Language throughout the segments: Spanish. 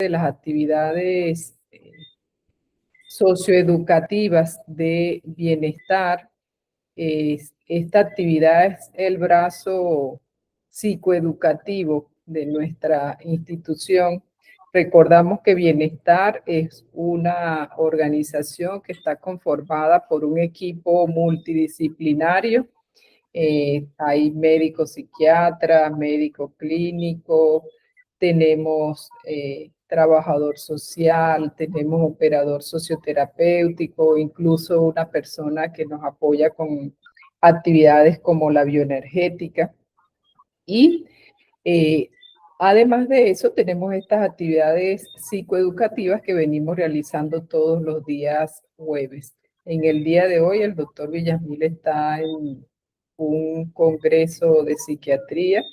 de las actividades socioeducativas de bienestar. Esta actividad es el brazo psicoeducativo de nuestra institución. Recordamos que Bienestar es una organización que está conformada por un equipo multidisciplinario. Hay médicos psiquiatras, médico clínico, tenemos trabajador social, tenemos operador socioterapéutico, incluso una persona que nos apoya con actividades como la bioenergética. Y además de eso, tenemos estas actividades psicoeducativas que venimos realizando todos los días jueves. En el día de hoy, el doctor Villamil está en un congreso de psiquiatría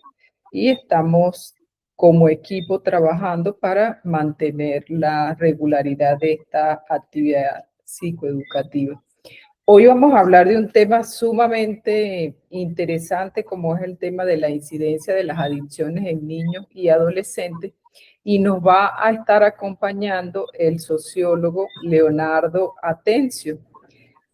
y estamos como equipo trabajando para mantener la regularidad de esta actividad psicoeducativa. Hoy vamos a hablar de un tema sumamente interesante como es el tema de la incidencia de las adicciones en niños y adolescentes y nos va a estar acompañando el sociólogo Leonardo Atencio.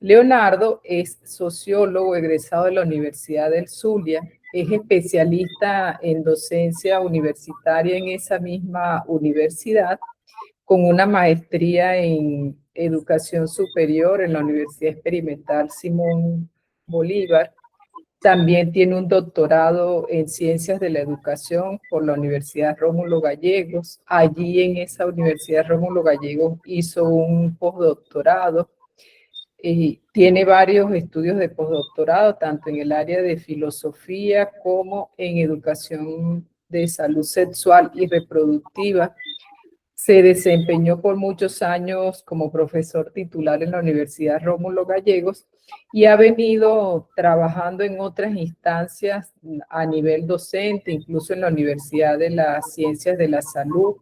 Leonardo es sociólogo egresado de la Universidad del Zulia, es especialista en docencia universitaria en esa misma universidad, con una maestría en educación superior en la Universidad Experimental Simón Bolívar. También tiene un doctorado en ciencias de la educación por la Universidad Rómulo Gallegos. Allí en esa Universidad Rómulo Gallegos hizo un postdoctorado. Tiene varios estudios de postdoctorado, tanto en el área de filosofía como en educación de salud sexual y reproductiva. Se desempeñó por muchos años como profesor titular en la Universidad Rómulo Gallegos y ha venido trabajando en otras instancias a nivel docente, incluso en la Universidad de las Ciencias de la Salud,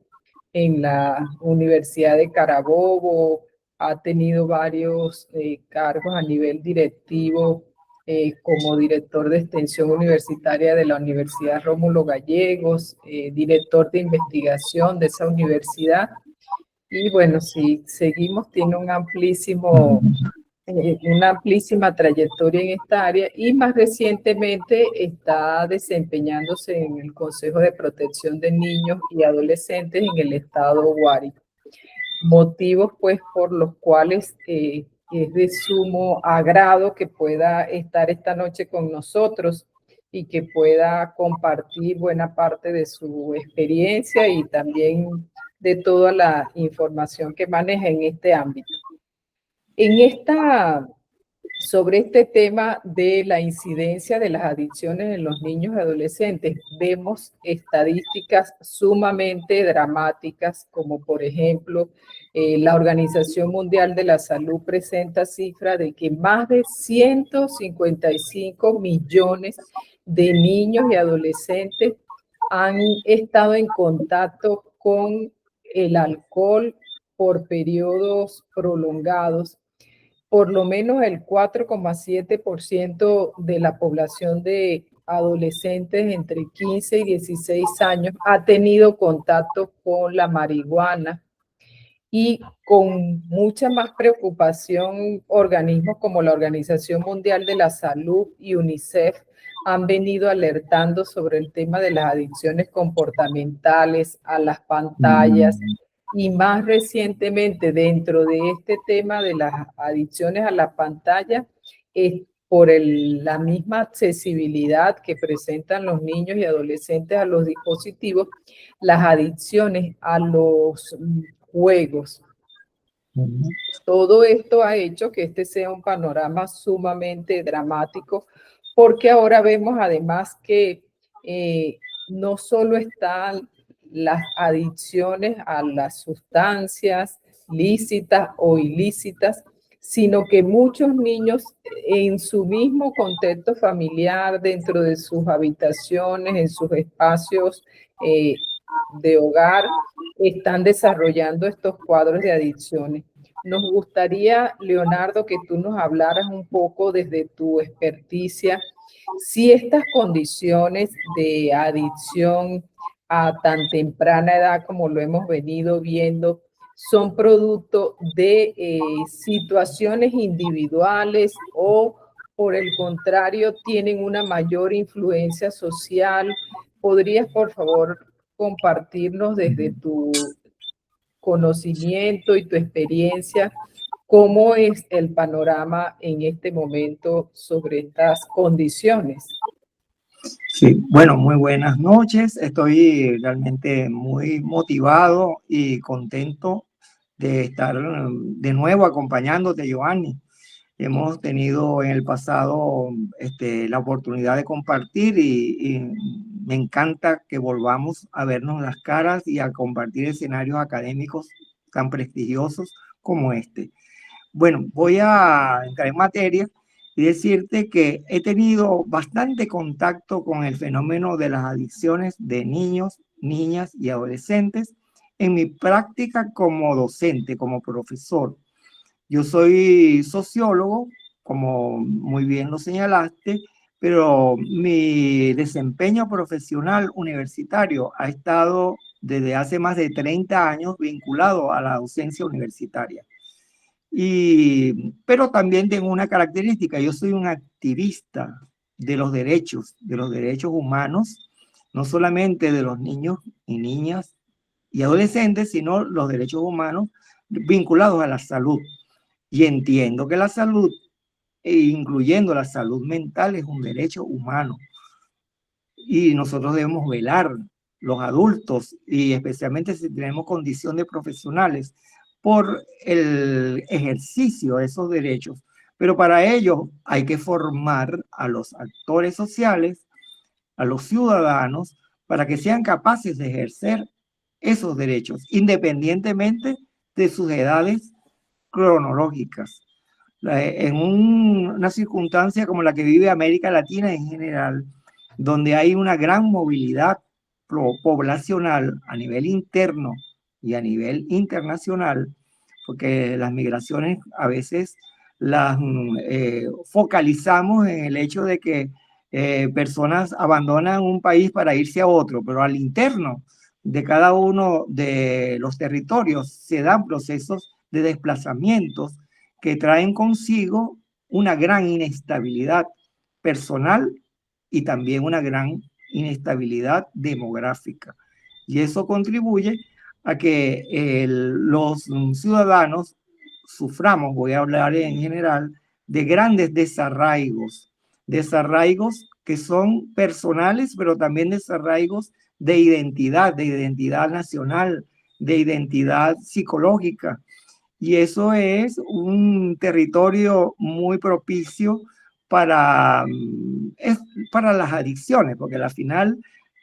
en la Universidad de Carabobo. Ha tenido varios cargos a nivel directivo como director de extensión universitaria de la Universidad Rómulo Gallegos, director de investigación de esa universidad. Y bueno, si seguimos, tiene una amplísima trayectoria en esta área y más recientemente está desempeñándose en el Consejo de Protección de Niños y Adolescentes en el estado Guárico. Motivos pues por los cuales es de sumo agrado que pueda estar esta noche con nosotros y que pueda compartir buena parte de su experiencia y también de toda la información que maneja en este ámbito. Sobre este tema de la incidencia de las adicciones en los niños y adolescentes, vemos estadísticas sumamente dramáticas, como por ejemplo, la Organización Mundial de la Salud presenta cifras de que más de 155 millones de niños y adolescentes han estado en contacto con el alcohol por periodos prolongados. Por lo menos el 4,7% de la población de adolescentes entre 15 y 16 años ha tenido contacto con la marihuana, y con mucha más preocupación organismos como la Organización Mundial de la Salud y UNICEF han venido alertando sobre el tema de las adicciones comportamentales a las pantallas. Y más recientemente, dentro de este tema de las adicciones a la pantalla, es por la misma accesibilidad que presentan los niños y adolescentes a los dispositivos, las adicciones a los juegos. Todo esto ha hecho que este sea un panorama sumamente dramático, porque ahora vemos además que no solo están las adicciones a las sustancias lícitas o ilícitas, sino que muchos niños en su mismo contexto familiar, dentro de sus habitaciones, en sus espacios de hogar, están desarrollando estos cuadros de adicciones. Nos gustaría, Leonardo, que tú nos hablaras un poco desde tu experticia, si estas condiciones de adicción a tan temprana edad como lo hemos venido viendo, son producto de situaciones individuales o por el contrario tienen una mayor influencia social. ¿Podrías, por favor, compartirnos desde tu conocimiento y tu experiencia cómo es el panorama en este momento sobre estas condiciones? Sí, bueno, muy buenas noches. Estoy realmente muy motivado y contento de estar de nuevo acompañándote, Giovanni. Hemos tenido en el pasado la oportunidad de compartir y me encanta que volvamos a vernos las caras y a compartir escenarios académicos tan prestigiosos como este. Bueno, voy a entrar en materia y decirte que he tenido bastante contacto con el fenómeno de las adicciones de niños, niñas y adolescentes en mi práctica como docente, como profesor. Yo soy sociólogo, como muy bien lo señalaste, pero mi desempeño profesional universitario ha estado desde hace más de 30 años vinculado a la docencia universitaria. Pero también tengo una característica: yo soy un activista de los derechos humanos, no solamente de los niños y niñas y adolescentes, sino los derechos humanos vinculados a la salud. Y entiendo que la salud, incluyendo la salud mental, es un derecho humano. Y nosotros debemos velar, los adultos, y especialmente si tenemos condición de profesionales, por el ejercicio de esos derechos. Pero para ello hay que formar a los actores sociales, a los ciudadanos, para que sean capaces de ejercer esos derechos, independientemente de sus edades cronológicas. En una circunstancia como la que vive América Latina en general, donde hay una gran movilidad poblacional a nivel interno y a nivel internacional, porque las migraciones a veces las focalizamos en el hecho de que personas abandonan un país para irse a otro, pero al interno de cada uno de los territorios se dan procesos de desplazamientos que traen consigo una gran inestabilidad personal y también una gran inestabilidad demográfica. Y eso contribuye a que los ciudadanos suframos, voy a hablar en general, de grandes desarraigos que son personales, pero también desarraigos de identidad nacional, de identidad psicológica. Y eso es un territorio muy propicio para, para las adicciones, porque al final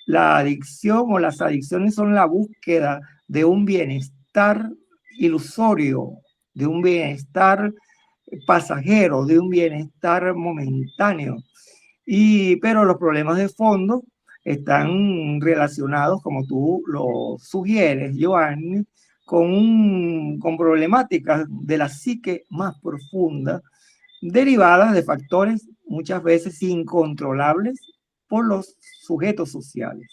la adicción o las adicciones son la búsqueda de un bienestar ilusorio, de un bienestar pasajero, de un bienestar momentáneo. Pero los problemas de fondo están relacionados, como tú lo sugieres, Joanny, con problemáticas de la psique más profunda, derivadas de factores muchas veces incontrolables por los sujetos sociales.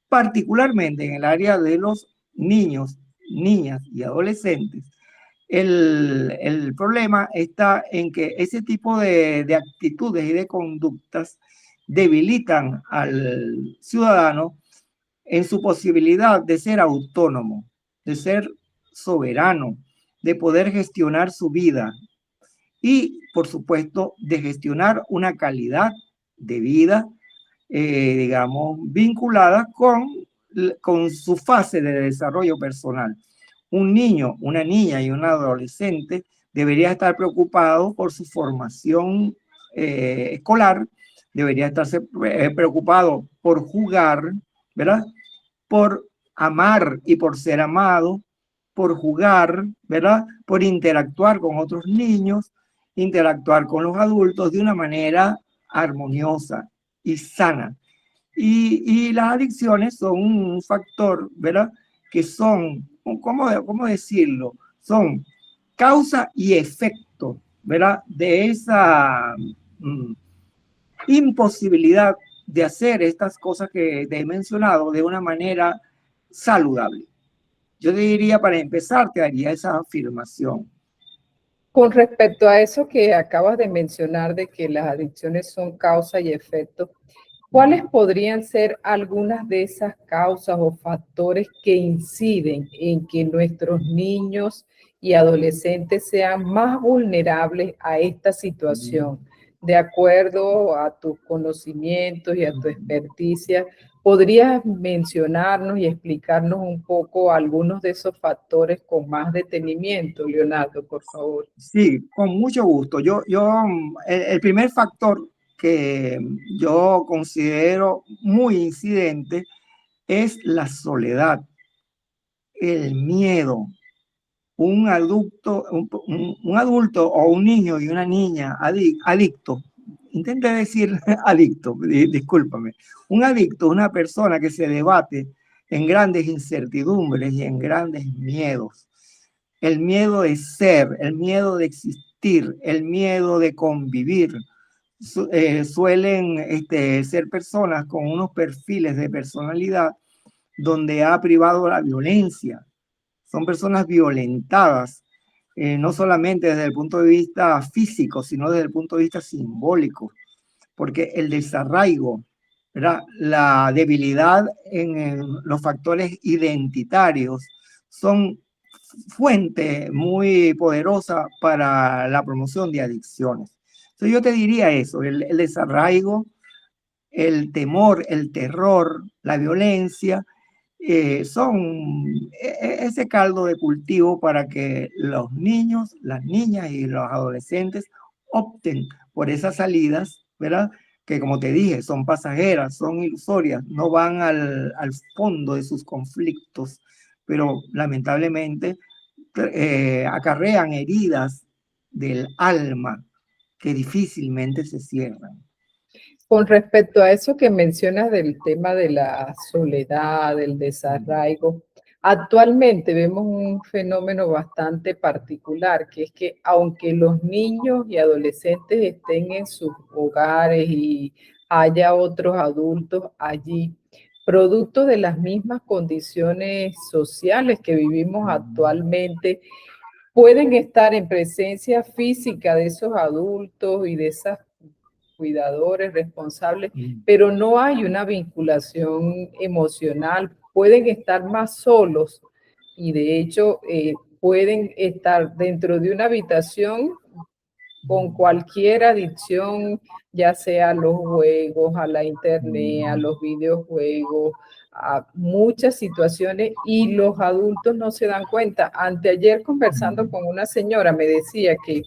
Particularmente en el área de los niños, niñas y adolescentes, el problema está en que ese tipo de actitudes y de conductas debilitan al ciudadano en su posibilidad de ser autónomo, de ser soberano, de poder gestionar su vida y, por supuesto, de gestionar una calidad de vida, digamos, vinculada con su fase de desarrollo personal. Un niño, una niña y un adolescente debería estar preocupado por su formación escolar, debería estarse preocupado por jugar, ¿verdad? Por amar y por ser amado, por jugar, ¿verdad? Por interactuar con otros niños, interactuar con los adultos de una manera armoniosa y sana. Y las adicciones son un factor, ¿verdad? Que son, ¿cómo decirlo? Son causa y efecto, ¿verdad? De esa imposibilidad de hacer estas cosas que te he mencionado de una manera saludable. Yo te diría, para empezar, te haría esa afirmación. Con respecto a eso que acabas de mencionar de que las adicciones son causa y efecto, ¿cuáles podrían ser algunas de esas causas o factores que inciden en que nuestros niños y adolescentes sean más vulnerables a esta situación? De acuerdo a tus conocimientos y a tu experticia, ¿podrías mencionarnos y explicarnos un poco algunos de esos factores con más detenimiento, Leonardo, por favor? Sí, con mucho gusto. El primer factor que yo considero muy incidente es la soledad, el miedo. Un adulto o un niño y una niña adicto, intenta decir adicto, discúlpame, un adicto, una persona que se debate en grandes incertidumbres y en grandes miedos. El miedo de ser, el miedo de existir, el miedo de convivir. Suelen ser personas con unos perfiles de personalidad donde ha privado la violencia. Son personas violentadas, no solamente desde el punto de vista físico, sino desde el punto de vista simbólico, porque el desarraigo, ¿verdad? La debilidad en los factores identitarios son fuente muy poderosa para la promoción de adicciones. Entonces yo te diría eso, el desarraigo, el temor, el terror, la violencia, son ese caldo de cultivo para que los niños, las niñas y los adolescentes opten por esas salidas, ¿verdad? Que como te dije, son pasajeras, son ilusorias, no van al fondo de sus conflictos, pero lamentablemente acarrean heridas del alma que difícilmente se cierran. Con respecto a eso que mencionas del tema de la soledad, del desarraigo, actualmente vemos un fenómeno bastante particular, que es que aunque los niños y adolescentes estén en sus hogares y haya otros adultos allí, producto de las mismas condiciones sociales que vivimos actualmente, pueden estar en presencia física de esos adultos y de esas cuidadores, responsables, pero no hay una vinculación emocional. Pueden estar más solos y de hecho pueden estar dentro de una habitación con cualquier adicción, ya sea a los juegos, a la internet, a los videojuegos, a muchas situaciones y los adultos no se dan cuenta. Anteayer conversando con una señora me decía que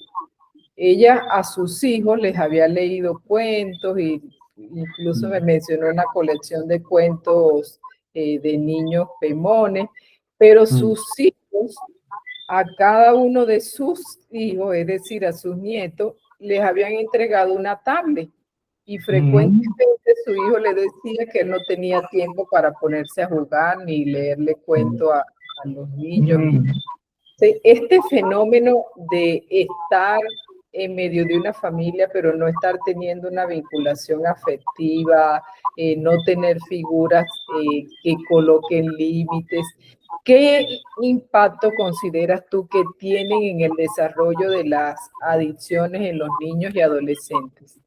ella a sus hijos les había leído cuentos y incluso me mencionó una colección de cuentos de niños pemones, pero sus hijos, a cada uno de sus hijos, es decir, a sus nietos, les habían entregado una tablet y frecuentemente su hijo le decía que él no tenía tiempo para ponerse a jugar ni leerle cuentos a los niños. Este fenómeno de estar en medio de una familia, pero no estar teniendo una vinculación afectiva, no tener figuras que coloquen límites, ¿qué impacto consideras tú que tienen en el desarrollo de las adicciones en los niños y adolescentes?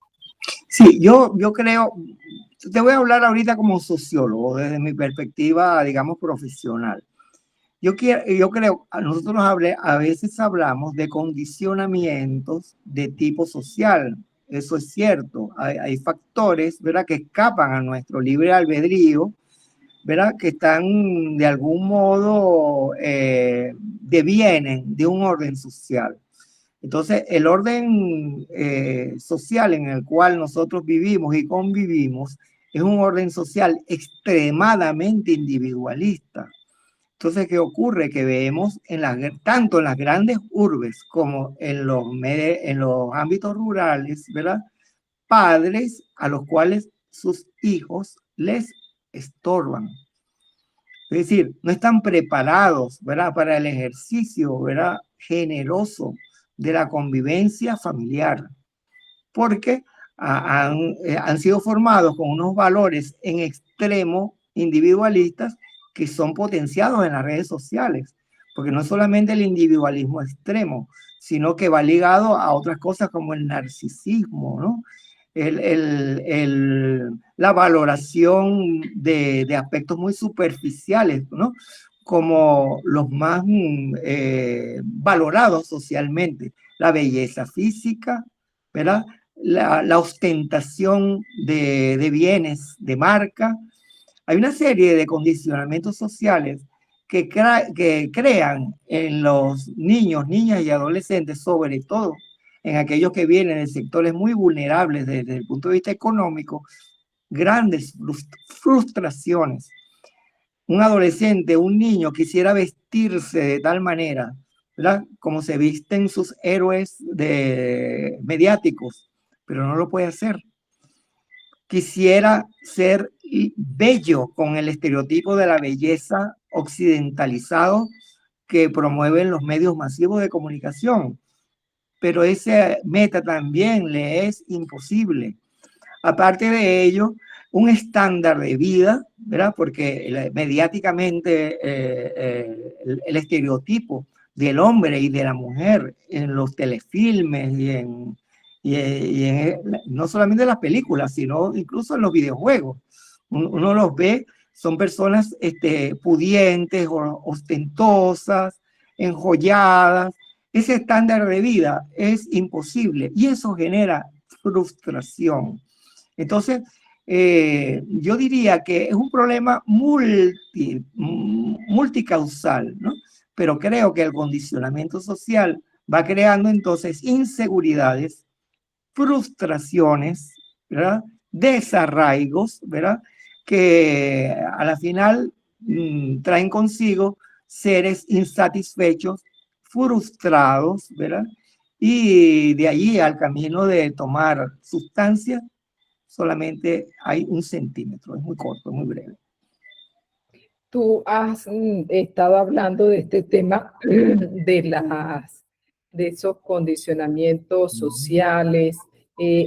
Sí, yo creo, te voy a hablar ahorita como sociólogo, desde mi perspectiva, digamos, profesional. Yo creo, nosotros a veces hablamos de condicionamientos de tipo social. Eso es cierto. Hay factores, ¿verdad?, que escapan a nuestro libre albedrío, ¿verdad?, que están de algún modo, devienen de un orden social. Entonces, el orden social en el cual nosotros vivimos y convivimos es un orden social extremadamente individualista. Entonces, ¿qué ocurre? Que vemos tanto en las grandes urbes como en los ámbitos rurales, ¿verdad? Padres a los cuales sus hijos les estorban. Es decir, no están preparados, ¿verdad?, para el ejercicio, ¿verdad?, generoso de la convivencia familiar, porque han sido formados con unos valores en extremo individualistas que son potenciados en las redes sociales, porque no es solamente el individualismo extremo, sino que va ligado a otras cosas como el narcisismo, ¿no? La valoración de aspectos muy superficiales, ¿no? Como los más valorados socialmente, la belleza física, ¿verdad? La ostentación de bienes de marca. Hay una serie de condicionamientos sociales que crean en los niños, niñas y adolescentes, sobre todo en aquellos que vienen de sectores muy vulnerables desde el punto de vista económico, grandes frustraciones. Un adolescente, un niño quisiera vestirse de tal manera, ¿verdad? Como se visten sus héroes mediáticos, pero no lo puede hacer. Quisiera ser bello con el estereotipo de la belleza occidentalizado que promueven los medios masivos de comunicación, pero ese meta también le es imposible. Aparte de ello, un estándar de vida, ¿verdad? Porque mediáticamente el estereotipo del hombre y de la mujer en los telefilmes no solamente en las películas, sino incluso en los videojuegos. Uno los ve, son personas pudientes, ostentosas, enjolladas. Ese estándar de vida es imposible y eso genera frustración. Entonces, yo diría que es un problema multicausal, ¿no? Pero creo que el condicionamiento social va creando entonces inseguridades, frustraciones, ¿verdad? Desarraigos, ¿verdad? Que a la final traen consigo seres insatisfechos, frustrados, ¿verdad? Y de allí al camino de tomar sustancias solamente hay 1 centímetro, es muy corto, muy breve. Tú has estado hablando de este tema de esos condicionamientos sociales.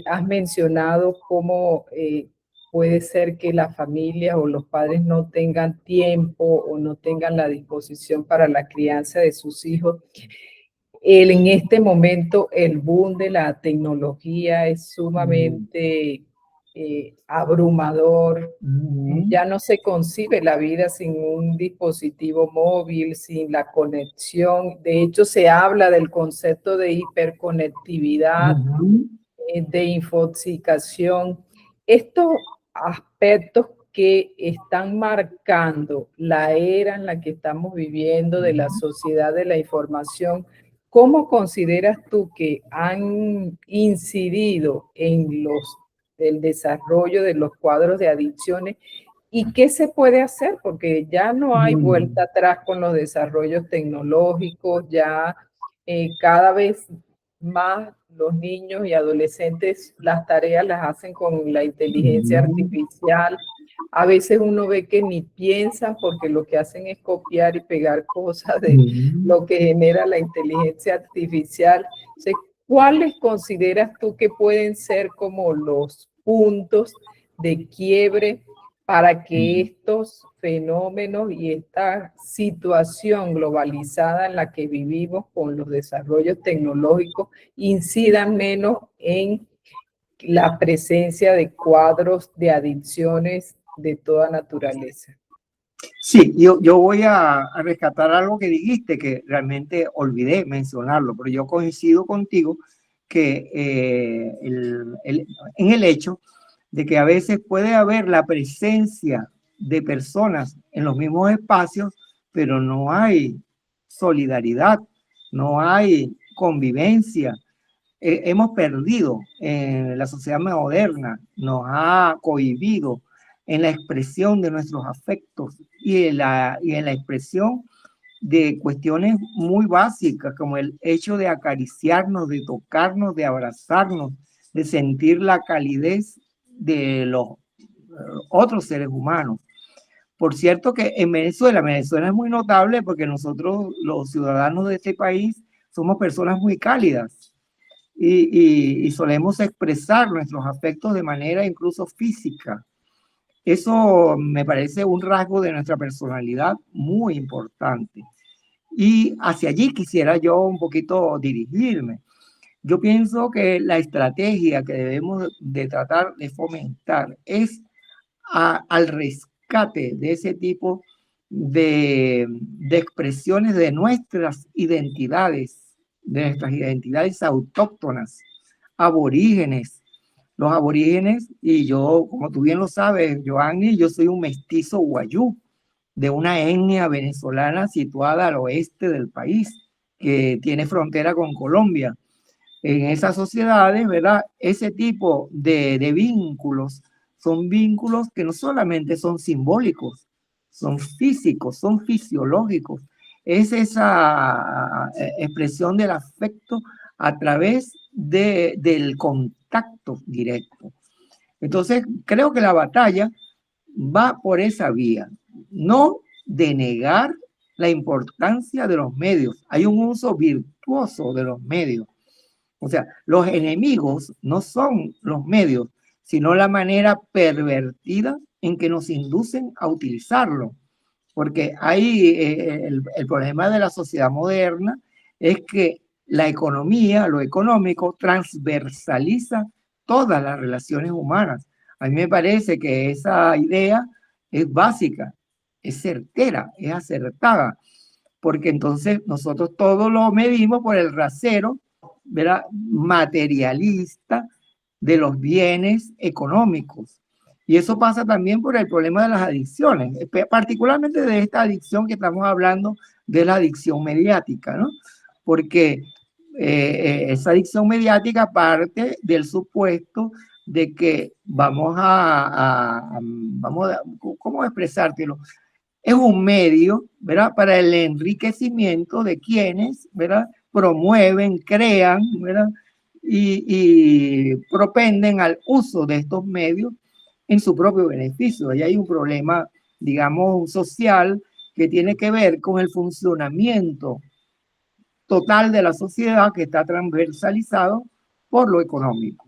Has mencionado cómo puede ser que la familia o los padres no tengan tiempo o no tengan la disposición para la crianza de sus hijos. En este momento el boom de la tecnología es sumamente abrumador. Ya no se concibe la vida sin un dispositivo móvil, sin la conexión. De hecho, se habla del concepto de hiperconectividad, de infoxicación. Estos aspectos que están marcando la era en la que estamos viviendo de la sociedad de la información, ¿cómo consideras tú que han incidido en el desarrollo de los cuadros de adicciones? ¿Y qué se puede hacer? Porque ya no hay vuelta atrás con los desarrollos tecnológicos, ya cada vez más los niños y adolescentes las tareas las hacen con la inteligencia artificial. A veces uno ve que ni piensan porque lo que hacen es copiar y pegar cosas de lo que genera la inteligencia artificial. Entonces, ¿cuáles consideras tú que pueden ser como los puntos de quiebre para que estos fenómenos y esta situación globalizada en la que vivimos con los desarrollos tecnológicos incidan menos en la presencia de cuadros de adicciones de toda naturaleza? Sí, yo voy a rescatar algo que dijiste, que realmente olvidé mencionarlo, pero yo coincido contigo que en el hecho de que a veces puede haber la presencia de personas en los mismos espacios, pero no hay solidaridad, no hay convivencia. Hemos perdido en la sociedad moderna, nos ha cohibido en la expresión de nuestros afectos y en la expresión de cuestiones muy básicas, como el hecho de acariciarnos, de tocarnos, de abrazarnos, de sentir la calidez de los otros seres humanos. Por cierto que en Venezuela es muy notable porque nosotros, los ciudadanos de este país, somos personas muy cálidas. y solemos expresar nuestros afectos de manera incluso física. Eso me parece un rasgo de nuestra personalidad muy importante. Y hacia allí quisiera yo un poquito dirigirme. Yo pienso que la estrategia que debemos de tratar de fomentar es al rescate de ese tipo de expresiones de nuestras identidades autóctonas, aborígenes. Los aborígenes, y yo, como tú bien lo sabes, Joanny, yo soy un mestizo guayú de una etnia venezolana situada al oeste del país, que tiene frontera con Colombia. En esas sociedades, ¿verdad? Ese tipo de vínculos son vínculos que no solamente son simbólicos, son físicos, son fisiológicos. Es esa expresión del afecto a través del contacto directo. Entonces, creo que la batalla va por esa vía, no de negar la importancia de los medios. Hay un uso virtuoso de los medios. O sea, los enemigos no son los medios, sino la manera pervertida en que nos inducen a utilizarlo. Porque hay el problema de la sociedad moderna es que la economía, lo económico, transversaliza todas las relaciones humanas. A mí me parece que esa idea es básica, es certera, es acertada, porque entonces nosotros todo lo medimos por el rasero, ¿verdad? Materialista de los bienes económicos. Y eso pasa también por el problema de las adicciones, particularmente de esta adicción que estamos hablando, de la adicción mediática, ¿no? Porque esa adicción mediática parte del supuesto de que ¿cómo expresártelo? Es un medio, ¿verdad? Para el enriquecimiento de quienes, ¿verdad? Promueven, crean, ¿verdad? Y propenden al uso de estos medios en su propio beneficio. Ahí hay un problema, digamos, social que tiene que ver con el funcionamiento total de la sociedad que está transversalizado por lo económico.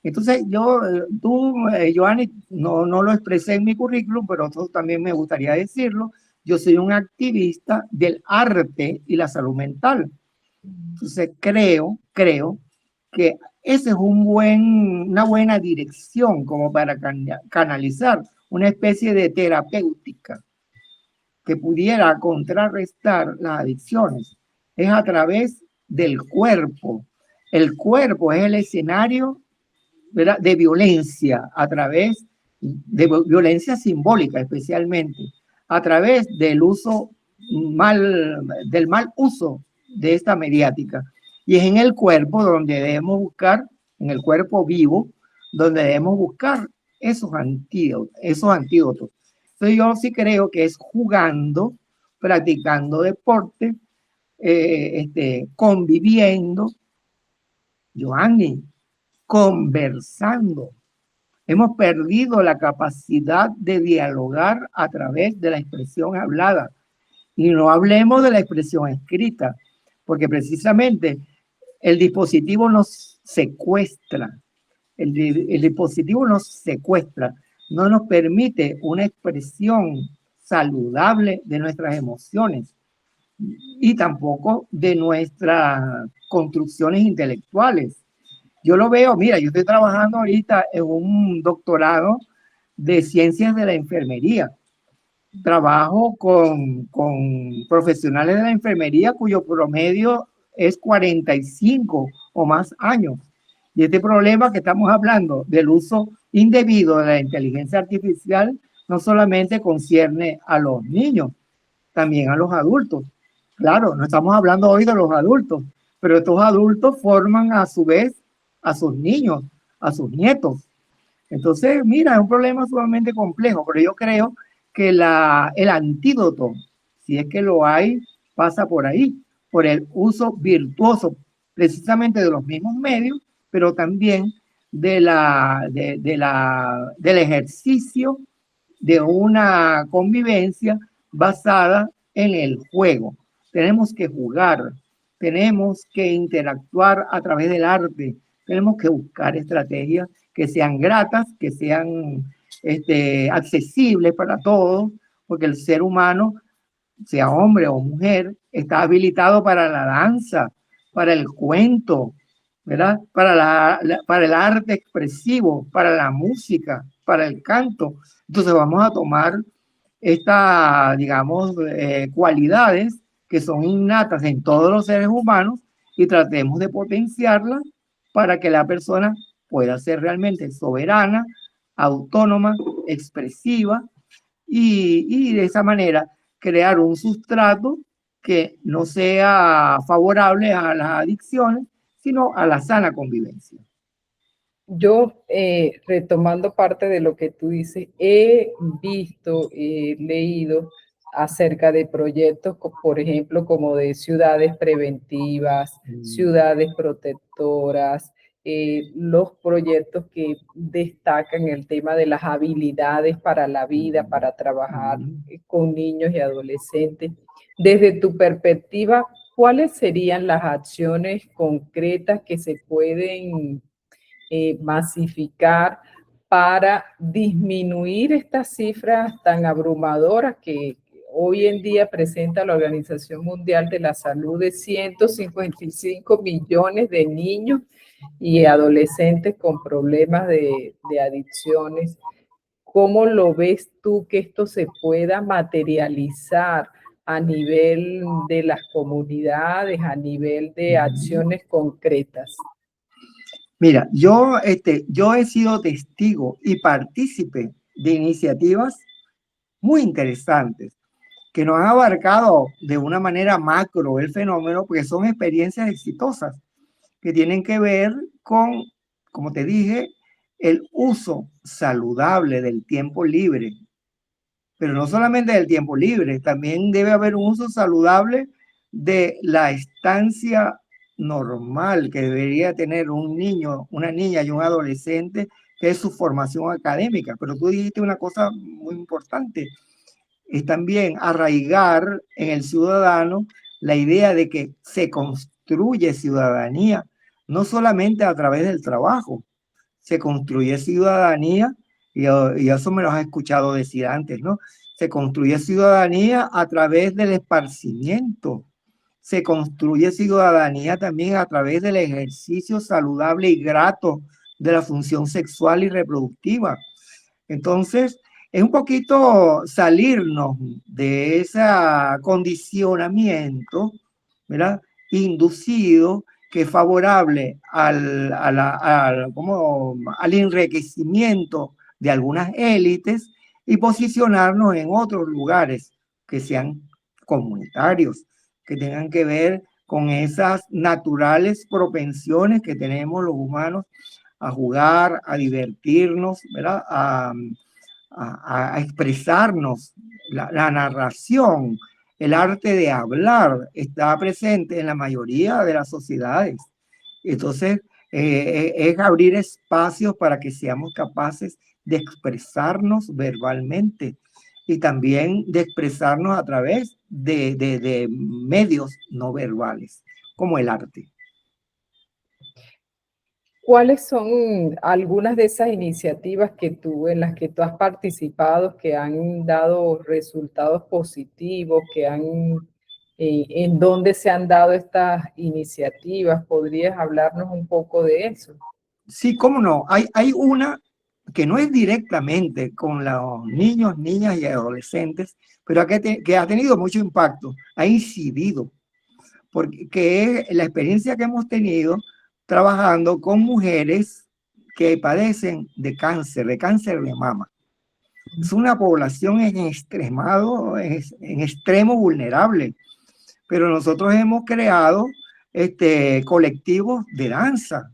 Entonces, Joanny, no lo expresé en mi currículum, pero eso también me gustaría decirlo. Yo soy un activista del arte y la salud mental. Entonces, creo que ese es una buena dirección como para canalizar una especie de terapéutica que pudiera contrarrestar las adicciones. Es a través del cuerpo. El cuerpo es el escenario, ¿verdad?, de violencia, a través de violencia simbólica especialmente, a través del del mal uso de esta mediática. Y es en el cuerpo donde debemos buscar, en el cuerpo vivo, donde debemos buscar esos antídotos. Entonces yo sí creo que es jugando, practicando deporte, conviviendo, Joanny, conversando. Hemos perdido la capacidad de dialogar a través de la expresión hablada. Y no hablemos de la expresión escrita, porque precisamente el dispositivo nos secuestra. El dispositivo nos secuestra, no nos permite una expresión saludable de nuestras emociones y tampoco de nuestras construcciones intelectuales. Yo lo veo, mira, yo estoy trabajando ahorita en un doctorado de ciencias de la enfermería. Trabajo con profesionales de la enfermería cuyo promedio es 45 o más años. Y este problema que estamos hablando del uso indebido de la inteligencia artificial no solamente concierne a los niños, también a los adultos. Claro, no estamos hablando hoy de los adultos, pero estos adultos forman a su vez a sus niños, a sus nietos. Entonces, mira, es un problema sumamente complejo, pero yo creo que el antídoto, si es que lo hay, pasa por ahí, por el uso virtuoso precisamente de los mismos medios, pero también del ejercicio de una convivencia basada en el juego. Tenemos que jugar, tenemos que interactuar a través del arte, tenemos que buscar estrategias que sean gratas, que sean accesibles para todos, porque el ser humano, sea hombre o mujer, está habilitado para la danza, para el cuento, ¿verdad? Para el arte expresivo, para la música, para el canto. Entonces vamos a tomar estas, digamos, cualidades que son innatas en todos los seres humanos y tratemos de potenciarlas para que la persona pueda ser realmente soberana, autónoma, expresiva y de esa manera crear un sustrato que no sea favorable a las adicciones, sino a la sana convivencia. Yo, retomando parte de lo que tú dices, he visto, he leído acerca de proyectos, por ejemplo, como de ciudades preventivas, ciudades protectoras, los proyectos que destacan el tema de las habilidades para la vida, para trabajar con niños y adolescentes. Desde tu perspectiva, ¿cuáles serían las acciones concretas que se pueden masificar para disminuir estas cifras tan abrumadoras que hoy en día presenta la Organización Mundial de la Salud de 155 millones de niños y adolescentes con problemas de adicciones? ¿Cómo lo ves tú que esto se pueda materializar a nivel de las comunidades, a nivel de acciones concretas? Mira, yo he sido testigo y partícipe de iniciativas muy interesantes que nos han abarcado de una manera macro el fenómeno, porque son experiencias exitosas que tienen que ver con, como te dije, el uso saludable del tiempo libre. Pero no solamente del tiempo libre, también debe haber un uso saludable de la estancia normal que debería tener un niño, una niña y un adolescente, que es su formación académica. Pero tú dijiste una cosa muy importante, es también arraigar en el ciudadano la idea de que se construye ciudadanía, no solamente a través del trabajo, se construye ciudadanía, y eso me lo has escuchado decir antes, ¿no? Se construye ciudadanía a través del esparcimiento, se construye ciudadanía también a través del ejercicio saludable y grato de la función sexual y reproductiva. Entonces, es un poquito salirnos de ese condicionamiento, ¿verdad? Inducido, que es favorable al enriquecimiento de algunas élites y posicionarnos en otros lugares que sean comunitarios, que tengan que ver con esas naturales propensiones que tenemos los humanos a jugar, a divertirnos, ¿verdad? A expresarnos. La narración, el arte de hablar está presente en la mayoría de las sociedades. Entonces, es abrir espacios para que seamos capaces de expresarnos verbalmente y también de expresarnos a través de medios no verbales, como el arte. ¿Cuáles son algunas de esas iniciativas en las que tú has participado, que han dado resultados positivos, en dónde se han dado estas iniciativas? ¿Podrías hablarnos un poco de eso? Sí, cómo no. Hay una que no es directamente con los niños, niñas y adolescentes, pero que ha tenido mucho impacto, ha incidido, porque que es la experiencia que hemos tenido trabajando con mujeres que padecen de cáncer de mama. Es una población en extremo vulnerable, pero nosotros hemos creado colectivos de danza,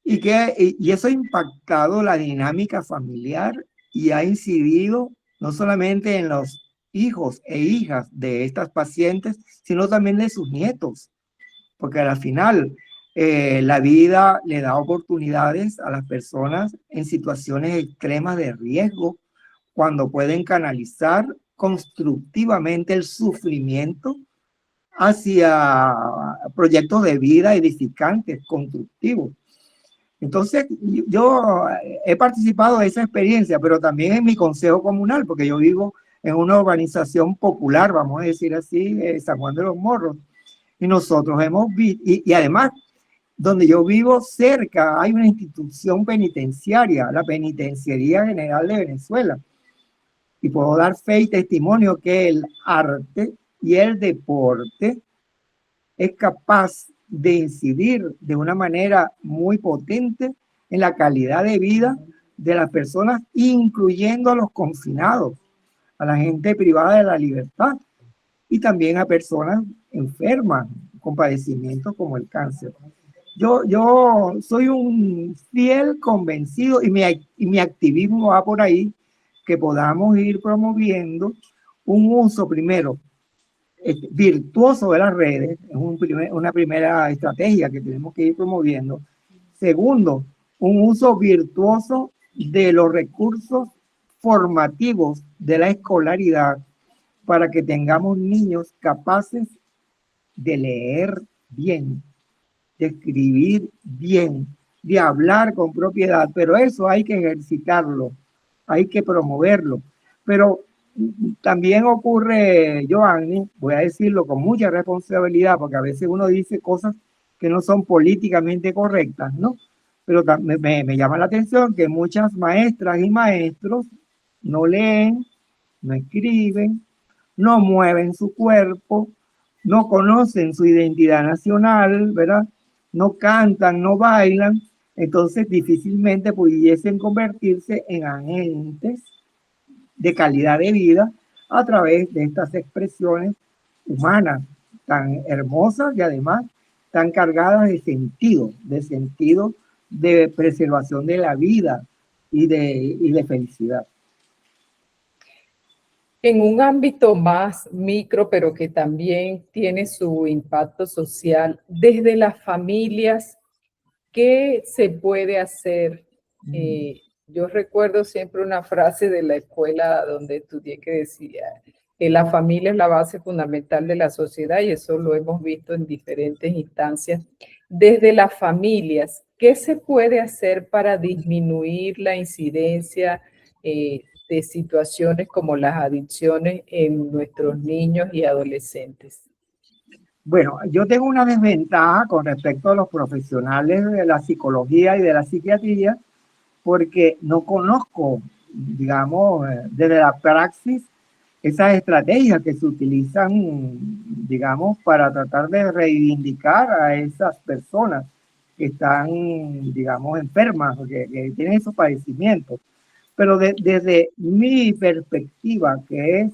y eso ha impactado la dinámica familiar y ha incidido no solamente en los hijos e hijas de estas pacientes, sino también de sus nietos, porque al final la vida le da oportunidades a las personas en situaciones extremas de riesgo cuando pueden canalizar constructivamente el sufrimiento hacia proyectos de vida edificantes, constructivos. Entonces, yo he participado de esa experiencia, pero también en mi consejo comunal, porque yo vivo en una urbanización popular, vamos a decir así, San Juan de los Morros, y nosotros hemos visto, y además, donde yo vivo cerca hay una institución penitenciaria, la Penitenciaría General de Venezuela, y puedo dar fe y testimonio que el arte y el deporte es capaz de incidir de una manera muy potente en la calidad de vida de las personas, incluyendo a los confinados, a la gente privada de la libertad y también a personas enfermas con padecimientos como el cáncer. Yo soy un fiel convencido y mi activismo va por ahí, que podamos ir promoviendo un uso primero virtuoso de las redes, es una primera estrategia que tenemos que ir promoviendo. Segundo, un uso virtuoso de los recursos formativos de la escolaridad para que tengamos niños capaces de leer bien, de escribir bien, de hablar con propiedad, pero eso hay que ejercitarlo, hay que promoverlo. Pero también ocurre, Joanny, voy a decirlo con mucha responsabilidad, porque a veces uno dice cosas que no son políticamente correctas, ¿no? Pero me llama la atención que muchas maestras y maestros no leen, no escriben, no mueven su cuerpo, no conocen su identidad nacional, ¿verdad? No cantan, no bailan, entonces difícilmente pudiesen convertirse en agentes de calidad de vida a través de estas expresiones humanas tan hermosas y además tan cargadas de sentido de preservación de la vida y de felicidad. En un ámbito más micro, pero que también tiene su impacto social, desde las familias, ¿qué se puede hacer? Yo recuerdo siempre una frase de la escuela donde estudié que decía que la familia es la base fundamental de la sociedad, y eso lo hemos visto en diferentes instancias. Desde las familias, ¿qué se puede hacer para disminuir la incidencia de situaciones como las adicciones en nuestros niños y adolescentes? Bueno, yo tengo una desventaja con respecto a los profesionales de la psicología y de la psiquiatría, porque no conozco, digamos, desde la praxis, esas estrategias que se utilizan, digamos, para tratar de reivindicar a esas personas que están, digamos, enfermas, que tienen esos padecimientos. Pero desde mi perspectiva, que es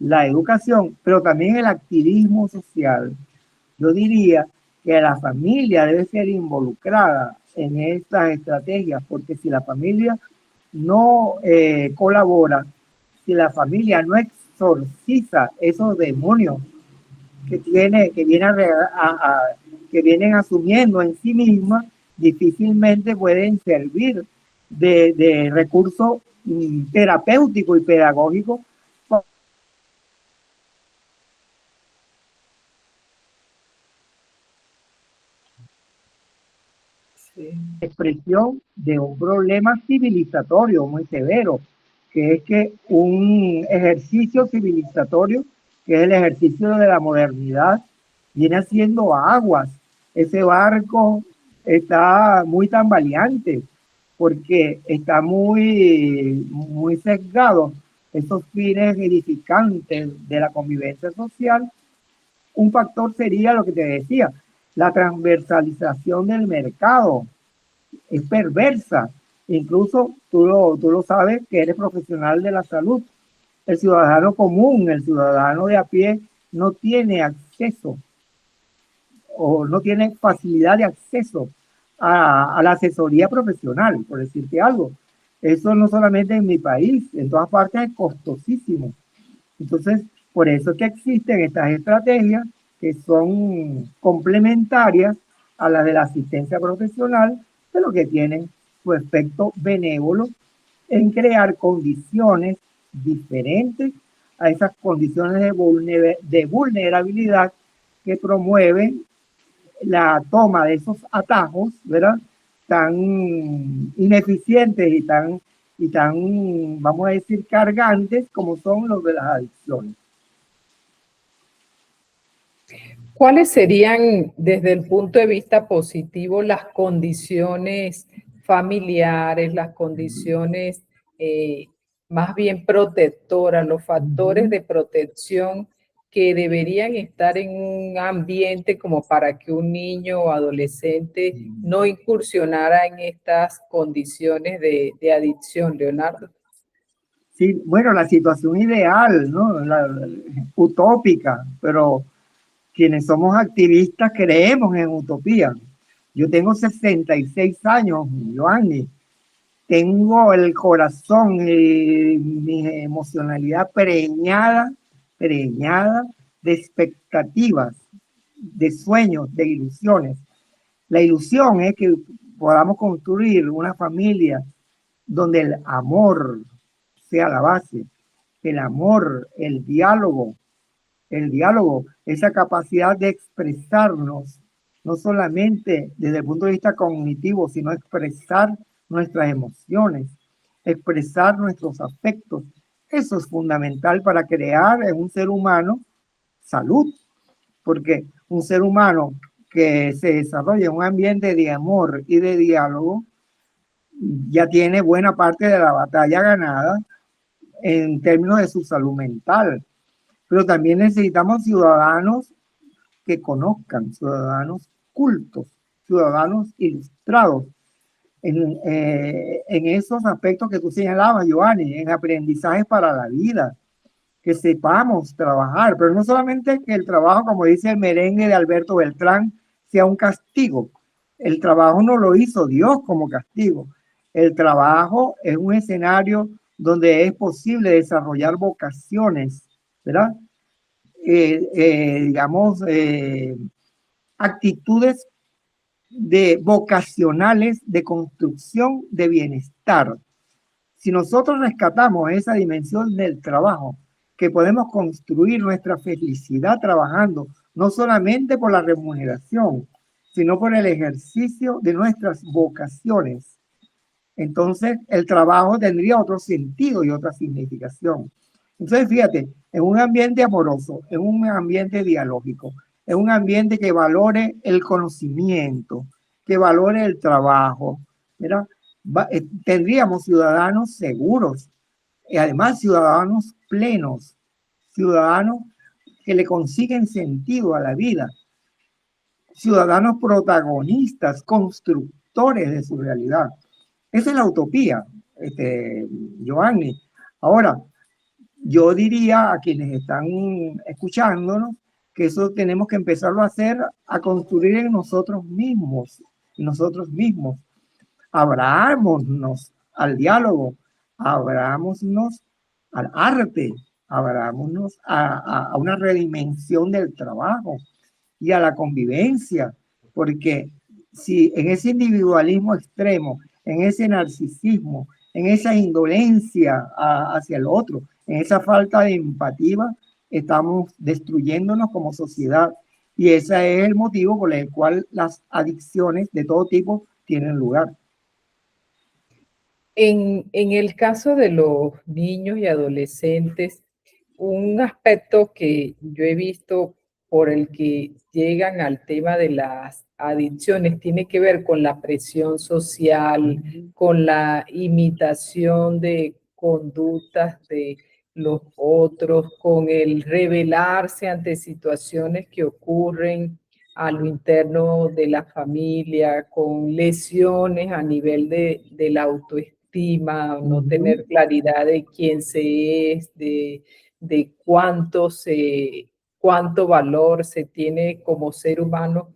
la educación, pero también el activismo social, yo diría que la familia debe ser involucrada en estas estrategias, porque si la familia no colabora, si la familia no exorciza esos demonios que vienen asumiendo en sí mismas, difícilmente pueden servir de recurso terapéutico y pedagógico. Expresión de un problema civilizatorio muy severo, que es que un ejercicio civilizatorio, que es el ejercicio de la modernidad, viene haciendo aguas. Ese barco está muy tambaleante porque está muy sesgado esos fines edificantes de la convivencia social. Un factor sería lo que te decía, la transversalización del mercado. Es perversa. Incluso tú lo sabes, que eres profesional de la salud. El ciudadano común, el ciudadano de a pie, no tiene acceso o no tiene facilidad de acceso a la asesoría profesional, por decirte algo. Eso no solamente en mi país, en todas partes es costosísimo. Entonces, por eso es que existen estas estrategias que son complementarias a las de la asistencia profesional, pero que tienen su efecto benévolo en crear condiciones diferentes a esas condiciones de vulnerabilidad que promueven la toma de esos atajos, ¿verdad? Tan ineficientes y tan, vamos a decir, cargantes como son los de las adicciones. ¿Cuáles serían, desde el punto de vista positivo, las condiciones familiares, las condiciones más bien protectoras, los factores de protección que deberían estar en un ambiente como para que un niño o adolescente no incursionara en estas condiciones de adicción, Leonardo? Sí, bueno, la situación ideal, ¿no? Utópica, pero quienes somos activistas creemos en utopía. Yo tengo 66 años, Joanny. Tengo el corazón y mi emocionalidad preñada de expectativas, de sueños, de ilusiones. La ilusión es que podamos construir una familia donde el amor sea la base, el amor, el diálogo, esa capacidad de expresarnos, no solamente desde el punto de vista cognitivo, sino expresar nuestras emociones, expresar nuestros afectos. Eso es fundamental para crear en un ser humano salud, porque un ser humano que se desarrolla en un ambiente de amor y de diálogo ya tiene buena parte de la batalla ganada en términos de su salud mental. Pero también necesitamos ciudadanos que conozcan, ciudadanos cultos, ciudadanos ilustrados en esos aspectos que tú señalabas, Giovanni, en aprendizaje para la vida, que sepamos trabajar, pero no solamente que el trabajo, como dice el merengue de Alberto Beltrán, sea un castigo. El trabajo no lo hizo Dios como castigo. El trabajo es un escenario donde es posible desarrollar vocaciones, ¿verdad? Digamos, actitudes vocacionales de construcción de bienestar. Si nosotros rescatamos esa dimensión del trabajo, que podemos construir nuestra felicidad trabajando, no solamente por la remuneración, sino por el ejercicio de nuestras vocaciones, entonces el trabajo tendría otro sentido y otra significación. Entonces, fíjate, en un ambiente amoroso, en un ambiente dialógico, en un ambiente que valore el conocimiento, que valore el trabajo, ¿verdad? Tendríamos ciudadanos seguros y además ciudadanos plenos, ciudadanos que le consiguen sentido a la vida, ciudadanos protagonistas, constructores de su realidad. Esa es la utopía, Giovanni. Ahora, yo diría a quienes están escuchándonos que eso tenemos que empezarlo a hacer, a construir en nosotros mismos, Abrámonos al diálogo, abrámonos al arte, abrámonos a una redimensión del trabajo y a la convivencia, porque si en ese individualismo extremo, en ese narcisismo, en esa indolencia hacia el otro, en esa falta de empatía, estamos destruyéndonos como sociedad. Y ese es el motivo por el cual las adicciones de todo tipo tienen lugar. En el caso de los niños y adolescentes, un aspecto que yo he visto por el que llegan al tema de las adicciones tiene que ver con la presión social, con la imitación de conductas de los otros, con el rebelarse ante situaciones que ocurren a lo interno de la familia, con lesiones a nivel de la autoestima, no tener claridad de quién se es, de cuánto valor se tiene como ser humano.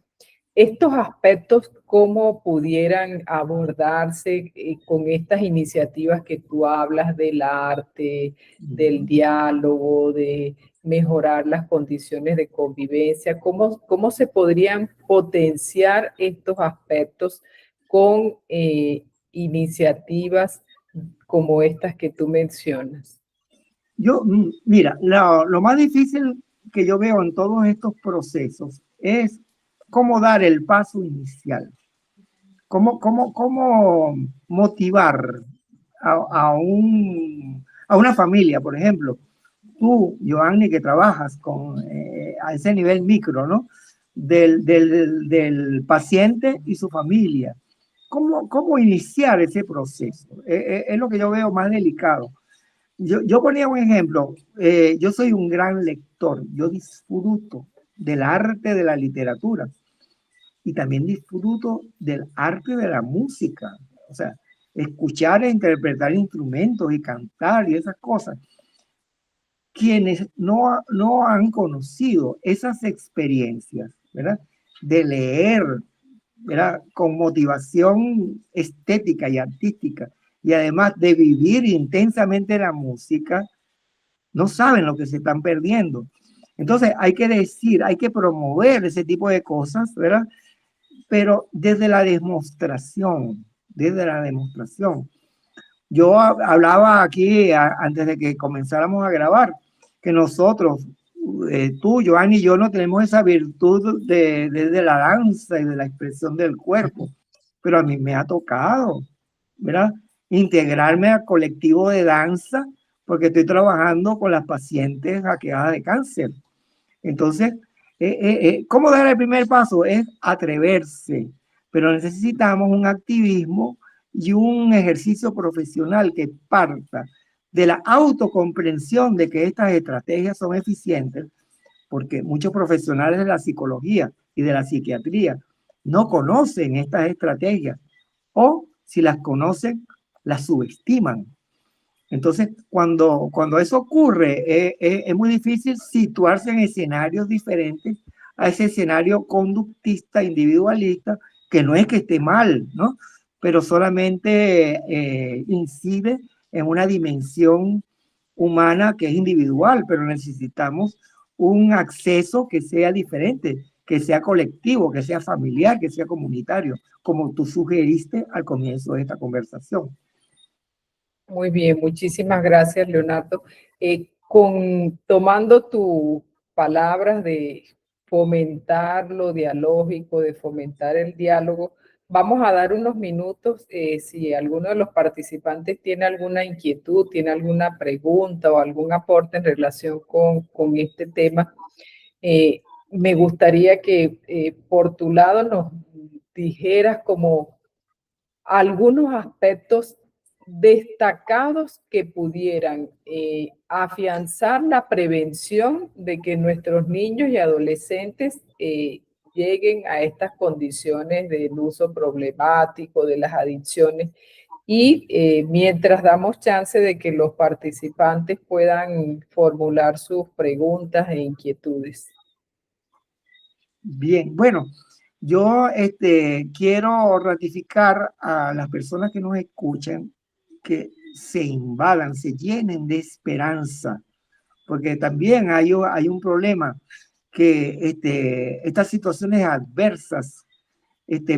Estos aspectos, ¿cómo pudieran abordarse con estas iniciativas que tú hablas del arte, del diálogo, de mejorar las condiciones de convivencia? ¿Cómo se podrían potenciar estos aspectos con iniciativas como estas que tú mencionas? Mira, lo más difícil que yo veo en todos estos procesos es cómo dar el paso inicial, cómo motivar a una familia, por ejemplo. Tú, Joanny, que trabajas a ese nivel micro, ¿no? Del paciente y su familia. ¿Cómo iniciar ese proceso? Es lo que yo veo más delicado. Yo ponía un ejemplo. Yo soy un gran lector. Yo disfruto del arte de la literatura y también disfruto del arte de la música. O sea, escuchar e interpretar instrumentos y cantar y esas cosas. Quienes no han conocido esas experiencias, ¿verdad? De leer, ¿verdad? Con motivación estética y artística, y además de vivir intensamente la música, no saben lo que se están perdiendo. Entonces hay que decir, hay que promover ese tipo de cosas, ¿verdad? Pero desde la demostración, desde la demostración. Yo hablaba aquí antes de que comenzáramos a grabar, que nosotros, tú, Joanny y yo, no tenemos esa virtud de la danza y de la expresión del cuerpo, pero a mí me ha tocado, ¿verdad? Integrarme al colectivo de danza porque estoy trabajando con las pacientes aquejadas de cáncer. Entonces, ¿cómo dar el primer paso? Es atreverse, pero necesitamos un activismo y un ejercicio profesional que parta de la autocomprensión de que estas estrategias son eficientes, porque muchos profesionales de la psicología y de la psiquiatría no conocen estas estrategias o si las conocen, las subestiman. Entonces, cuando eso ocurre, es muy difícil situarse en escenarios diferentes a ese escenario conductista, individualista, que no es que esté mal, ¿no? Pero solamente incide en una dimensión humana que es individual, pero necesitamos un acceso que sea diferente, que sea colectivo, que sea familiar, que sea comunitario, como tú sugeriste al comienzo de esta conversación. Muy bien, muchísimas gracias, Leonardo. Tomando tus palabras de fomentar lo dialógico, de fomentar el diálogo, vamos a dar unos minutos. Si alguno de los participantes tiene alguna inquietud, tiene alguna pregunta o algún aporte en relación con este tema, me gustaría que por tu lado nos dijeras como algunos aspectos destacados que pudieran afianzar la prevención de que nuestros niños y adolescentes lleguen a estas condiciones del uso problemático, de las adicciones, y mientras damos chance de que los participantes puedan formular sus preguntas e inquietudes. Bien, bueno, yo quiero ratificar a las personas que nos escuchan que se invadan, se llenen de esperanza, porque también hay un problema que estas situaciones adversas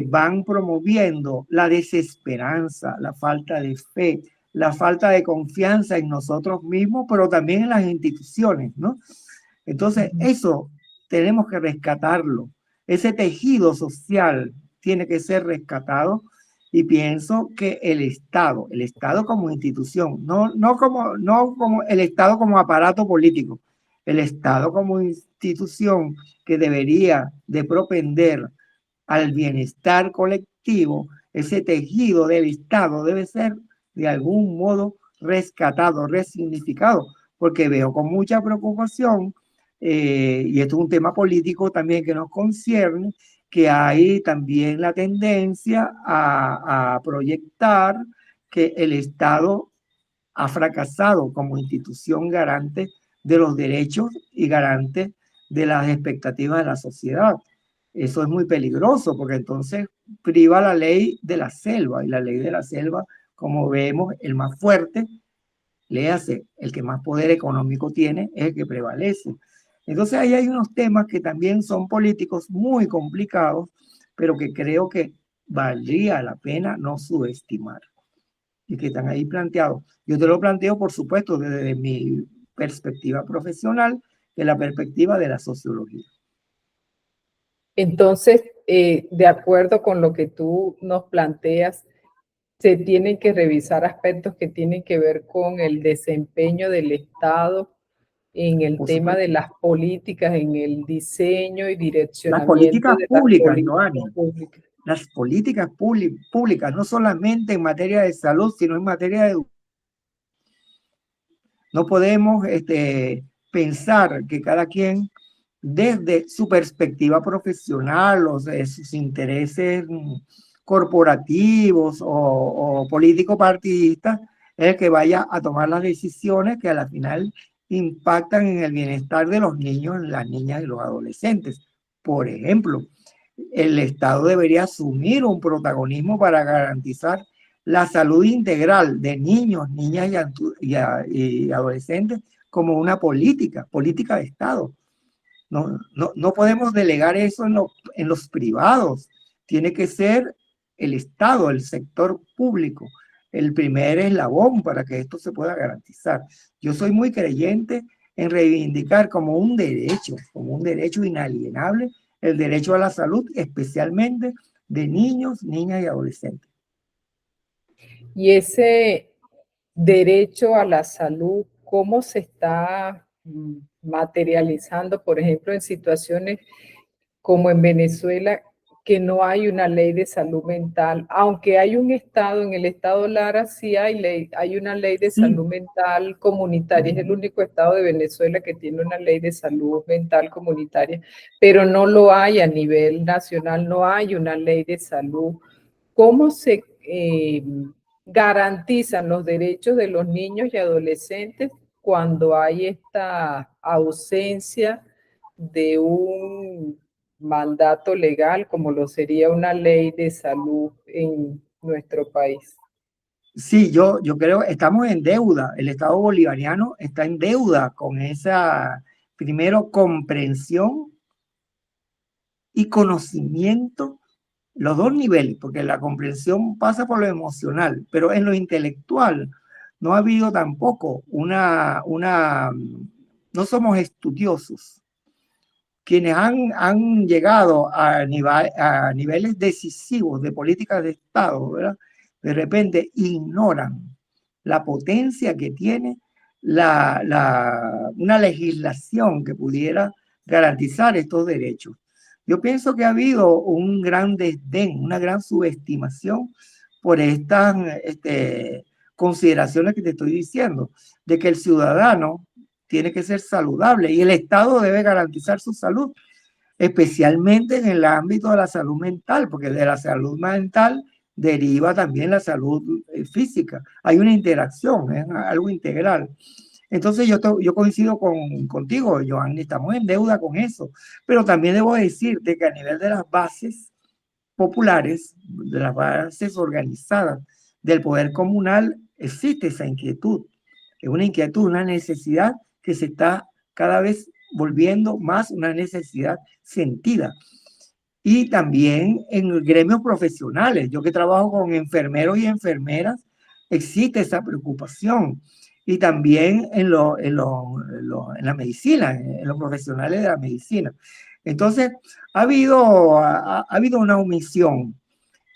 van promoviendo la desesperanza, la falta de fe, la falta de confianza en nosotros mismos, pero también en las instituciones, ¿no? Entonces, eso tenemos que rescatarlo. Ese tejido social tiene que ser rescatado y pienso que el Estado como institución, no como el Estado como aparato político, el Estado como institución que debería de propender al bienestar colectivo, ese tejido del Estado debe ser de algún modo rescatado, resignificado, porque veo con mucha preocupación, y esto es un tema político también que nos concierne, que hay también la tendencia a proyectar que el Estado ha fracasado como institución garante de los derechos y garante de las expectativas de la sociedad. Eso es muy peligroso porque entonces priva la ley de la selva, y la ley de la selva, como vemos, el más fuerte, léase, el que más poder económico tiene, es el que prevalece. Entonces ahí hay unos temas que también son políticos muy complicados, pero que creo que valdría la pena no subestimar y que están ahí planteados. Yo te lo planteo, por supuesto, desde mi perspectiva profesional, que la perspectiva de la sociología. Entonces, de acuerdo con lo que tú nos planteas, se tienen que revisar aspectos que tienen que ver con el desempeño del Estado en el Por tema de supuesto. las políticas, en el diseño y Las direccionamiento políticas de las públicas, políticas Joanny, públicas. las políticas públicas, no solamente en materia de salud, sino en materia de educación. No podemos pensar que cada quien, desde su perspectiva profesional o de sus intereses corporativos o político-partidistas, es el que vaya a tomar las decisiones que a la final impactan en el bienestar de los niños, las niñas y los adolescentes. Por ejemplo, el Estado debería asumir un protagonismo para garantizar la salud integral de niños, niñas y adolescentes como una política de Estado. No podemos delegar eso en los privados. Tiene que ser el Estado, el sector público, el primer eslabón para que esto se pueda garantizar. Yo soy muy creyente en reivindicar como un derecho inalienable, el derecho a la salud, especialmente de niños, niñas y adolescentes. Y ese derecho a la salud, ¿cómo se está materializando, por ejemplo, en situaciones como en Venezuela, que no hay una ley de salud mental, aunque hay un estado, en el estado Lara sí hay ley, hay una ley de Sí. salud mental comunitaria, es el único estado de Venezuela que tiene una ley de salud mental comunitaria, pero no lo hay a nivel nacional, no hay una ley de salud. ¿Cómo se garantizan los derechos de los niños y adolescentes cuando hay esta ausencia de un mandato legal como lo sería una ley de salud en nuestro país? Sí, yo creo, estamos en deuda, el Estado bolivariano está en deuda con esa, primero, comprensión y conocimiento, los dos niveles, porque la comprensión pasa por lo emocional, pero en lo intelectual no ha habido tampoco no somos estudiosos. Quienes han llegado a niveles decisivos de políticas de Estado, ¿verdad? De repente ignoran la potencia que tiene una legislación que pudiera garantizar estos derechos. Yo pienso que ha habido un gran desdén, una gran subestimación por estas consideraciones que te estoy diciendo, de que el ciudadano tiene que ser saludable y el Estado debe garantizar su salud, especialmente en el ámbito de la salud mental, porque de la salud mental deriva también la salud física. Hay una interacción, es algo integral. Entonces yo coincido contigo, Joan, estamos en deuda con eso, pero también debo decirte que a nivel de las bases populares, de las bases organizadas del poder comunal, existe esa inquietud. Es una inquietud, una necesidad que se está cada vez volviendo más una necesidad sentida. Y también en gremios profesionales, yo que trabajo con enfermeros y enfermeras, existe esa preocupación. Y también en la medicina, en los profesionales de la medicina. Entonces, ha habido una omisión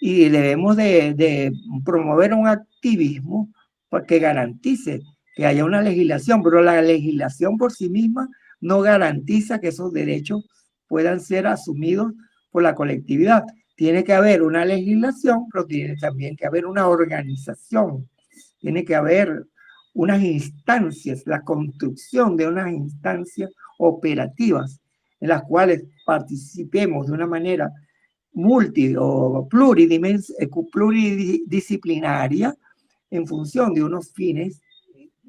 y debemos de promover un activismo para que garantice que haya una legislación, pero la legislación por sí misma no garantiza que esos derechos puedan ser asumidos por la colectividad. Tiene que haber una legislación, pero tiene también que haber una organización, tiene que haber unas instancias, la construcción de unas instancias operativas en las cuales participemos de una manera pluridisciplinaria en función de unos fines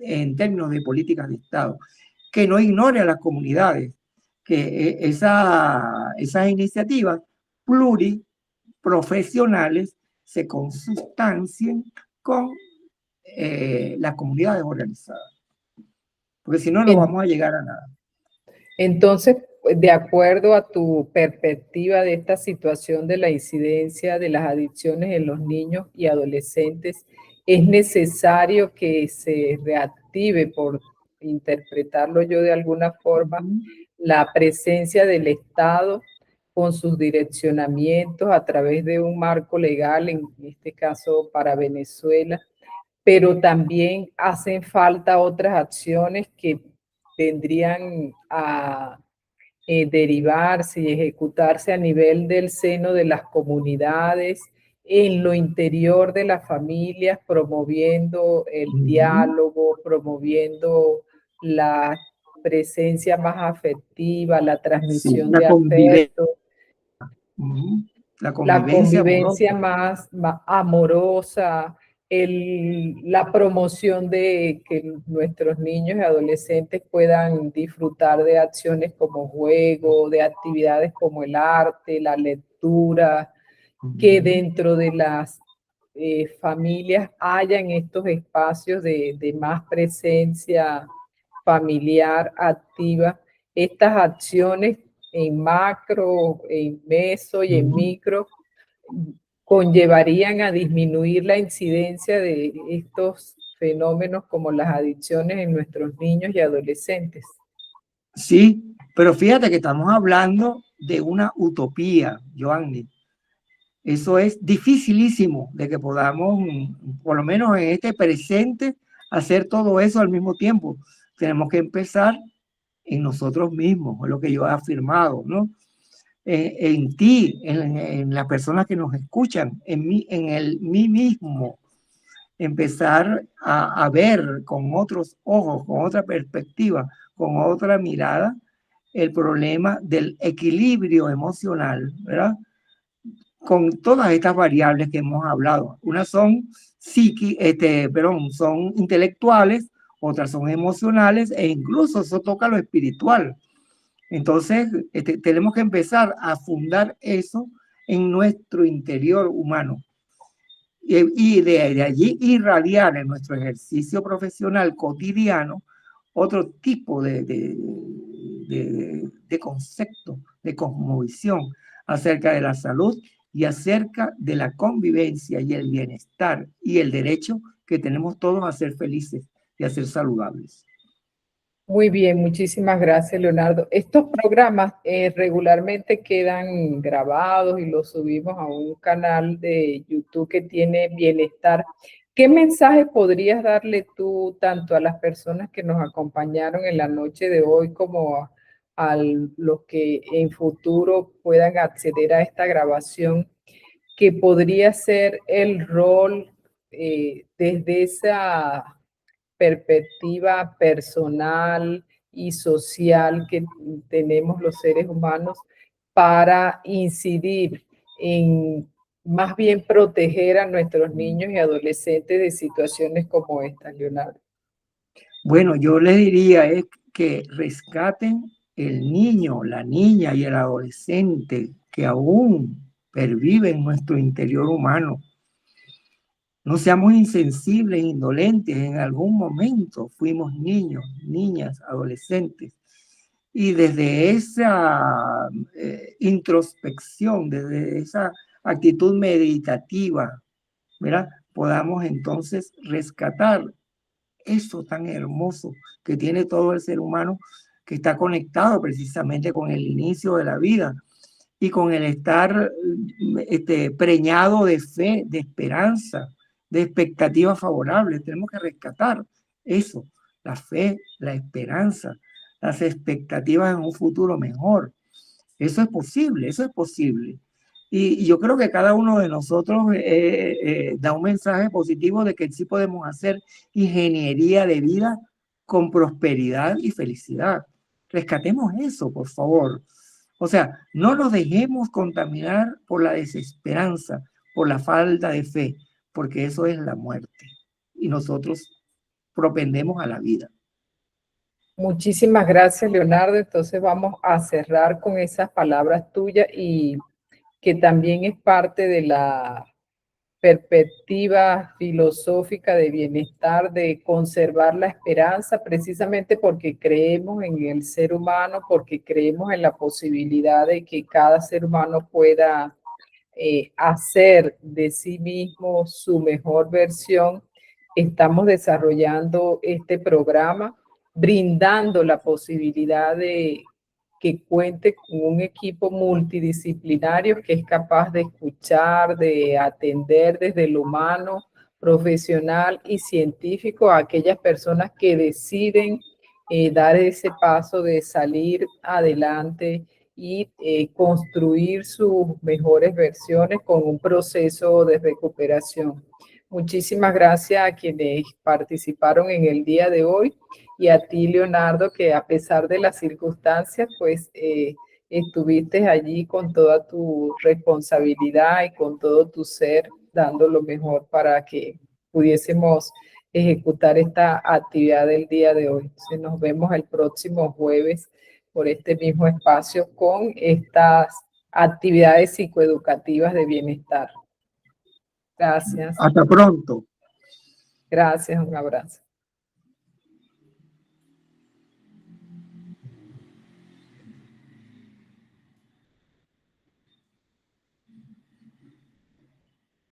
en términos de políticas de Estado, que no ignore a las comunidades, que esas iniciativas pluriprofesionales se consustancien con las comunidades organizadas, porque si no, no vamos a llegar a nada. Entonces, de acuerdo a tu perspectiva de esta situación de la incidencia de las adicciones en los niños y adolescentes, es necesario que se reactive por interpretarlo yo de alguna forma, la presencia del Estado con sus direccionamientos a través de un marco legal, en este caso para Venezuela, pero también hacen falta otras acciones que vendrían a derivarse y ejecutarse a nivel del seno de las comunidades, en lo interior de las familias, promoviendo el diálogo, promoviendo la presencia más afectiva, la Sí, transmisión la de convivencia, afecto, la la convivencia convivencia amorosa. más amorosa, la promoción de que nuestros niños y adolescentes puedan disfrutar de acciones como juego, de actividades como el arte, la lectura, que dentro de las familias hayan estos espacios de más presencia familiar activa, estas acciones en macro, en meso y en micro conllevarían a disminuir la incidencia de estos fenómenos como las adicciones en nuestros niños y adolescentes. Sí, pero fíjate que estamos hablando de una utopía, Joanny. Eso es dificilísimo de que podamos, por lo menos en este presente, hacer todo eso al mismo tiempo. Tenemos que empezar en nosotros mismos, es lo que yo he afirmado, ¿no? En ti, en las personas que nos escuchan, en mí, mí mismo, empezar a ver con otros ojos, con otra perspectiva, con otra mirada, el problema del equilibrio emocional, ¿verdad? Con todas estas variables que hemos hablado. Unas son son intelectuales, otras son emocionales e incluso eso toca lo espiritual. Entonces, tenemos que empezar a fundar eso en nuestro interior humano y de allí irradiar en nuestro ejercicio profesional cotidiano otro tipo de concepto, de cosmovisión acerca de la salud y acerca de la convivencia y el bienestar y el derecho que tenemos todos a ser felices y a ser saludables. Muy bien, muchísimas gracias, Leonardo. Estos programas regularmente quedan grabados y los subimos a un canal de YouTube que tiene bienestar. ¿Qué mensaje podrías darle tú tanto a las personas que nos acompañaron en la noche de hoy como a los que en futuro puedan acceder a esta grabación, que podría ser el rol desde esa perspectiva personal y social que tenemos los seres humanos para incidir en más bien proteger a nuestros niños y adolescentes de situaciones como esta, Leonardo? Bueno, yo les diría es que rescaten el niño, la niña y el adolescente que aún pervive en nuestro interior humano. No seamos insensibles, indolentes. En algún momento fuimos niños, niñas, adolescentes. Y desde esa introspección, desde esa actitud meditativa, ¿verdad? Podamos entonces rescatar eso tan hermoso que tiene todo el ser humano, que está conectado precisamente con el inicio de la vida y con el estar preñado de fe, de esperanza, de expectativas favorables. Tenemos que rescatar eso, la fe, la esperanza, las expectativas en un futuro mejor. Eso es posible, eso es posible. Y yo creo que cada uno de nosotros da un mensaje positivo de que sí podemos hacer ingeniería de vida con prosperidad y felicidad. Rescatemos eso, por favor. O sea, no nos dejemos contaminar por la desesperanza, por la falta de fe, porque eso es la muerte. Y nosotros propendemos a la vida. Muchísimas gracias, Leonardo. Entonces vamos a cerrar con esas palabras tuyas y que también es parte de la perspectiva filosófica de bienestar, de conservar la esperanza, precisamente porque creemos en el ser humano, porque creemos en la posibilidad de que cada ser humano pueda hacer de sí mismo su mejor versión. Estamos desarrollando este programa brindando la posibilidad de que cuente con un equipo multidisciplinario que es capaz de escuchar, de atender desde lo humano, profesional y científico a aquellas personas que deciden dar ese paso de salir adelante y construir sus mejores versiones con un proceso de recuperación. Muchísimas gracias a quienes participaron en el día de hoy y a ti, Leonardo, que a pesar de las circunstancias, pues estuviste allí con toda tu responsabilidad y con todo tu ser, dando lo mejor para que pudiésemos ejecutar esta actividad del día de hoy. Entonces, nos vemos el próximo jueves por este mismo espacio con estas actividades psicoeducativas de bienestar. Gracias. Hasta pronto. Gracias, un abrazo.